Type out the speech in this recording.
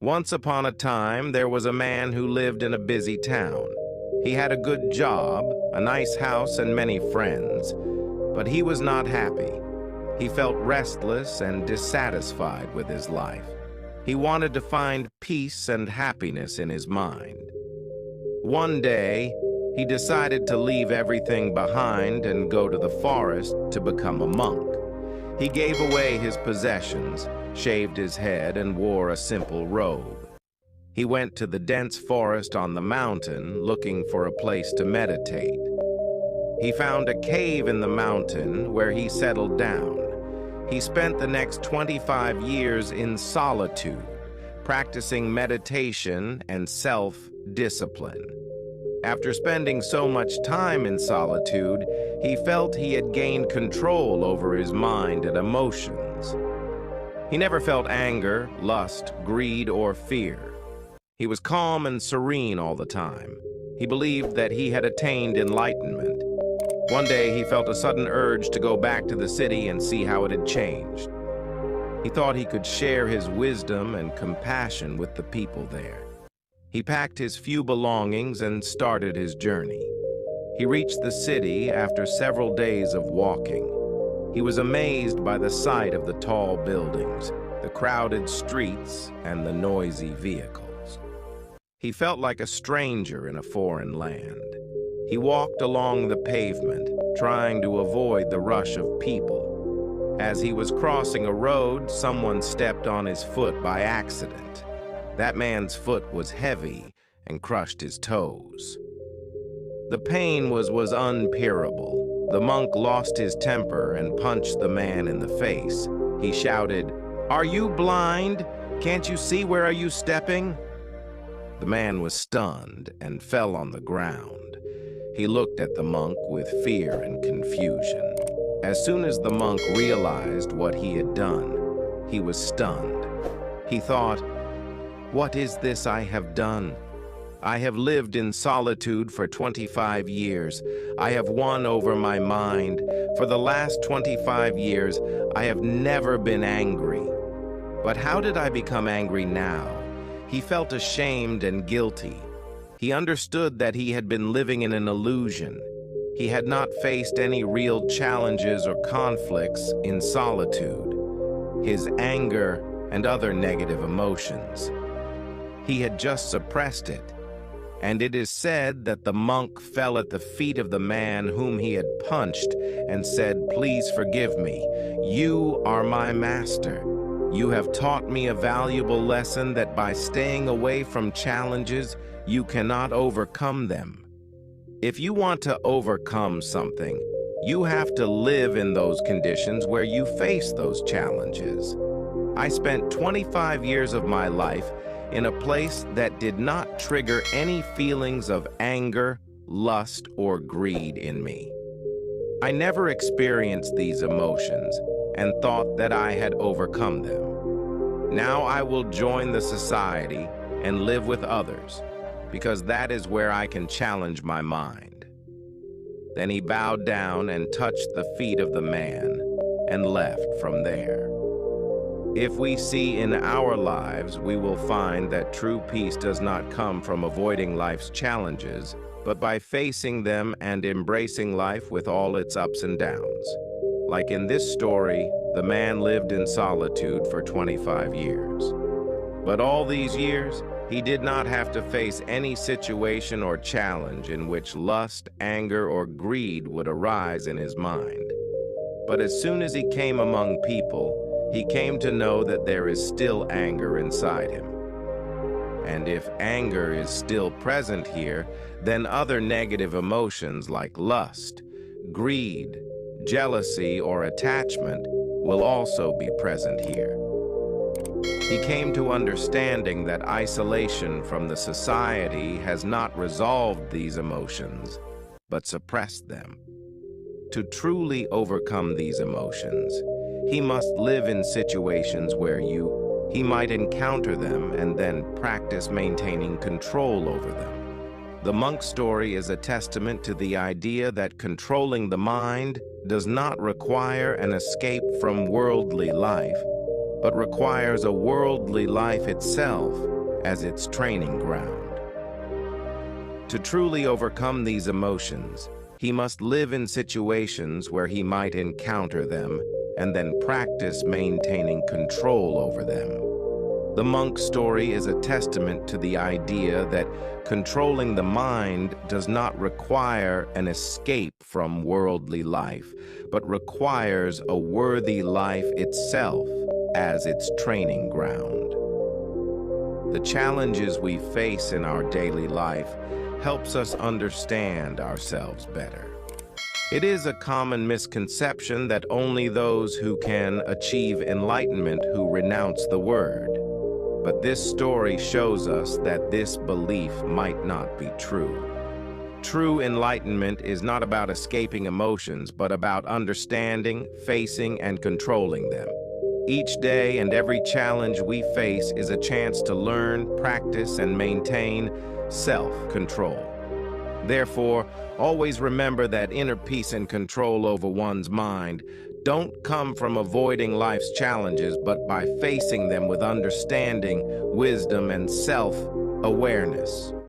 Once upon a time, there was a man who lived in a busy town. He had a good job, a nice house, and many friends, but he was not happy. He felt restless and dissatisfied with his life. He wanted to find peace and happiness in his mind. One day, he decided to leave everything behind and go to the forest to become a monk. He gave away his possessions, shaved his head, and wore a simple robe. He went to the dense forest on the mountain looking for a place to meditate. He found a cave in the mountain where he settled down. He spent the next 25 years in solitude, practicing meditation and self-discipline. After spending so much time in solitude, he felt he had gained control over his mind and emotions. He never felt anger, lust, greed, or fear. He was calm and serene all the time. He believed that he had attained enlightenment. One day, he felt a sudden urge to go back to the city and see how it had changed. He thought he could share his wisdom and compassion with the people there. He packed his few belongings and started his journey. He reached the city after several days of walking. He was amazed by the sight of the tall buildings, the crowded streets, and the noisy vehicles. He felt like a stranger in a foreign land. He walked along the pavement, trying to avoid the rush of people. As he was crossing a road, someone stepped on his foot by accident. That man's foot was heavy and crushed his toes. The pain was unbearable. The monk lost his temper and punched the man in the face. He shouted, "Are you blind? Can't you see where are you stepping?" The man was stunned and fell on the ground. He looked at the monk with fear and confusion. As soon as the monk realized what he had done, he was stunned. He thought, "What is this I have done? I have lived in solitude for 25 years. I have won over my mind. For the last 25 years, I have never been angry. But how did I become angry now?" He felt ashamed and guilty. He understood that he had been living in an illusion. He had not faced any real challenges or conflicts in solitude. His anger and other negative emotions. He had just suppressed it, and it is said that the monk fell at the feet of the man whom he had punched and said, "Please forgive me. You are my master. You have taught me a valuable lesson that by staying away from challenges, you cannot overcome them. If you want to overcome something, you have to live in those conditions where you face those challenges." I spent 25 years of my life in a place that did not trigger any feelings of anger, lust, or greed in me. I never experienced these emotions and thought that I had overcome them. Now I will join the society and live with others, because that is where I can challenge my mind. Then he bowed down and touched the feet of the man and left from there. If we see in our lives, we will find that true peace does not come from avoiding life's challenges, but by facing them and embracing life with all its ups and downs. Like in this story, the man lived in solitude for 25 years. But all these years, he did not have to face any situation or challenge in which lust, anger, or greed would arise in his mind. But as soon as he came among people, he came to know that there is still anger inside him. And if anger is still present here, then other negative emotions like lust, greed, jealousy, or attachment will also be present here. He came to understanding that isolation from the society has not resolved these emotions, but suppressed them. To truly overcome these emotions, he must live in situations where he might encounter them and then practice maintaining control over them. The monk story is a testament to the idea that controlling the mind does not require an escape from worldly life, but requires a worldly life itself as its training ground. To truly overcome these emotions, he must live in situations where he might encounter them and then practice maintaining control over them. The monk's story is a testament to the idea that controlling the mind does not require an escape from worldly life, but requires a worthy life itself as its training ground. The challenges we face in our daily life helps us understand ourselves better. It is a common misconception that only those who can achieve enlightenment who renounce the word. But this story shows us that this belief might not be true. True enlightenment is not about escaping emotions, but about understanding, facing, and controlling them. Each day and every challenge we face is a chance to learn, practice, and maintain self-control. Therefore, always remember that inner peace and control over one's mind don't come from avoiding life's challenges, but by facing them with understanding, wisdom, and self-awareness.